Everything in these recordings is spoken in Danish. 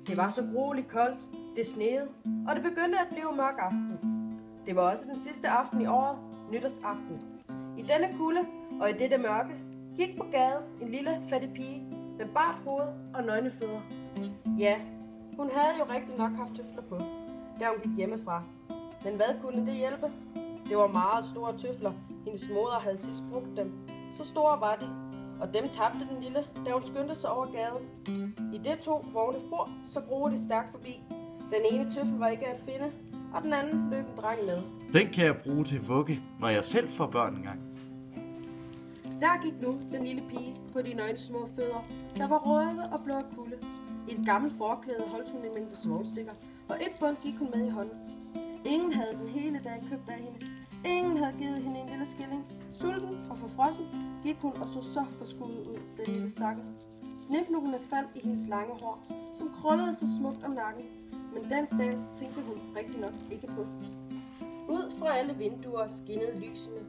Det var så grueligt koldt, det sneede, og det begyndte at blive mørk aften. Det var også den sidste aften i året, nytårsaften. I denne kulde og i dette mørke gik på gaden en lille fattig pige med bart hoved og nøgne fødder. Ja, hun havde jo rigtig nok haft tøfler på, da hun gik hjemmefra. Men hvad kunne det hjælpe? Det var meget store tøfler. Hendes moder havde sidst brugt dem. Så store var de, og dem tabte den lille, da hun skyndte sig over gaden. I det to vogne for, så groede de stærkt forbi. Den ene tøffel var ikke at finde, og den anden løb en dreng med. Den kan jeg bruge til vugge, når jeg selv får børn engang. Der gik nu den lille pige på de nøgne små fødder, der var røde og blå af kulde. I et gammelt forklæde holdt hun en mængde svovlstikker, og et bund gik hun med i hånden. Ingen havde den hele dag købt af hende. Ingen havde givet hende en lille skilling. Sulten og forfrossen gik hun og så forskuddet ud, den lille stakkel. Snefnuggene faldt i hendes lange hår, som krøllede så smukt om nakken. Men den stads tænkte hun rigtig nok ikke på. Ud fra alle vinduer skinnede lysene,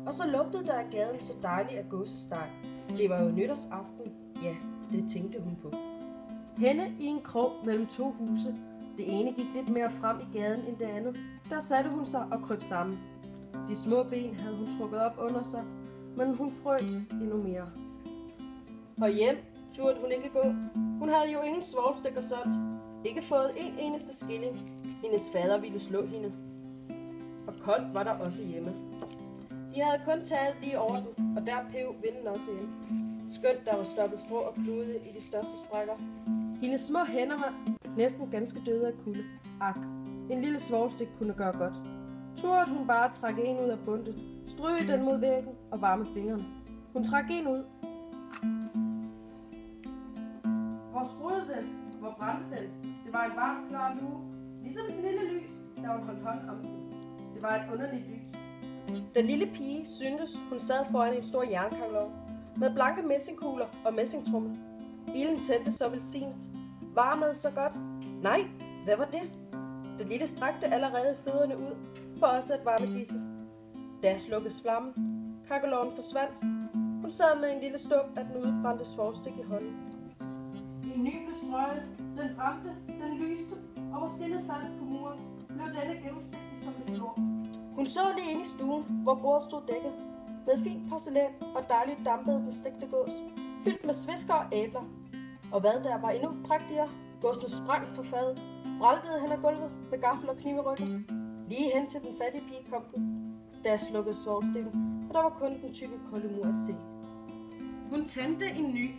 og så lugtede der af gaden så dejligt af gåsesteg. Det var jo nytårsaften, ja, det tænkte hun på. Henne i en krog mellem to huse. Det ene gik lidt mere frem i gaden end det andet. Der satte hun sig og kryb sammen. De små ben havde hun trukket op under sig, men hun frøs endnu mere. Og hjem turde hun ikke gå. Hun havde jo ingen svovlstikker solgt. Ikke fået en eneste skilling. Hendes fader ville slå hende. Og koldt var der også hjemme. De havde kun taget lige over den, og der pev vinden også ind. Skønt der var stoppet strå og klude i de største sprækker. Hendes små hænder var næsten ganske døde af kulde. Ak, en lille svovlstik kunne gøre godt. Turde hun bare trække en ud af bundet, stryge den mod væggen og varme fingrene. Hun trak en ud. Hvor sprudede den? Hvor brændte den? Det var en varm, klar lue, ligesom et lille lys, da hun holdt hånden om den. Det var et underligt lys. Den lille pige syntes, hun sad foran en stor jernkarlov med blanke messingkugler og messingtrummel. Ilden tændte så velsignet, varmede så godt. Nej, hvad var det? Den lille strakte allerede fødderne ud for også at varme disse. Da slukkes flammen, kakkeloven forsvandt. Hun sad med en lille stump af den udbrændte svovlstik i hånden. En ny blev strøget, den brændte, den lyste, og hvor skinnet faldt på muren, blev denne gennemsigtig som et flor. Hun så lige ind i stuen, hvor bordet stod dækket, med fint porcelæn og dejligt dampede den stegte gås, fyldt med svisker og æbler. Og hvad der var endnu prægtigere, gåsen sprang for fadet, bræltede hen ad gulvet med gaffel og kniv i ryggen. Lige hen til den fattige pige kom den, da jeg slukkede svovlstikken, og der var kun den tykke kolde mur at se. Hun tændte en ny.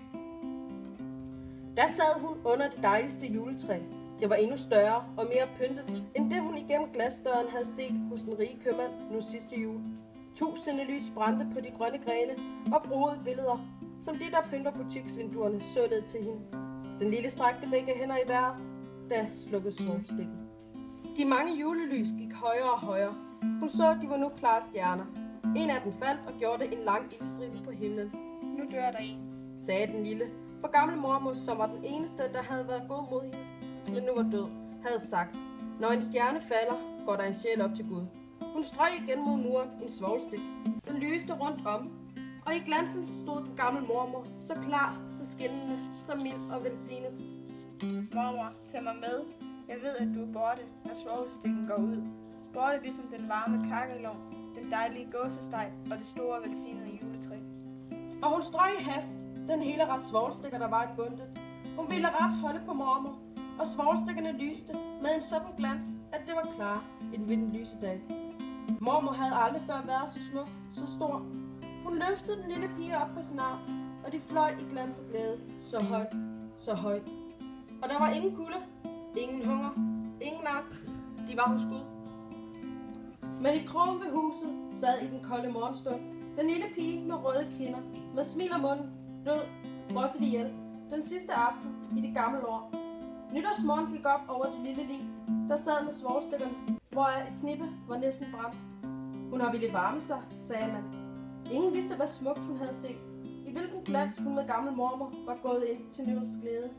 Der sad hun under det dejligste juletræ. Det var endnu større og mere pyntet, end det hun igennem glasdøren havde set hos den rige købmand nu sidste jul. Tusinde lys brændte på de grønne grene og brugede billeder, som de, der pynter butiksvinduerne, suttede til hende. Den lille strakte begge hænder i vejret, da slukkede svovlstikken. De mange julelys gik højere og højere. Hun så, at de var nu klare stjerner. En af dem faldt og gjorde en lang ildstribe på himlen. Nu dør der en, sagde den lille, for gammel mormor, som var den eneste, der havde været god mod hende, men nu var død, havde sagt: når en stjerne falder, går der en sjæl op til Gud. Hun strøg igen mod muren en svovlstik. Den lyste rundt om, og i glansen stod den gamle mormor, så klar, så skinnende, så mild og velsignet. mormor, tag mig med. Jeg ved, at du er borte, når svovlstikken går ud. Borte ligesom den varme kakkelovn, den dejlige gåsesteg og det store velsignede juletræ. Og hun strøg i hast den hele rest svovlstikker, der var i bundet. Hun ville ret holde på mormor, og svovlstikkerne lyste med en sådan glans, at det var klar en vindlyse dag. Mormor havde aldrig før været så smuk, så stor. Hun løftede den lille pige op på sin arm, og de fløj i glans og glæde, så højt, så højt. Og der var ingen kulde, ingen hunger, ingen angst. De var hos Gud. Men i krogen ved huset sad i den kolde morgenstund den lille pige med røde kinder, med smil om munden, død, frosset ihjel, den sidste aften i det gamle år. Nytårsmorgen gik op over det lille lig, der sad med svovlstikkerne, hvoraf et knippe var næsten brændt. Hun har ville varme sig, sagde man. Ingen vidste, hvad smukt hun havde set, i hvilken glans hun med gammel mormor var gået ind til nytårsglæde.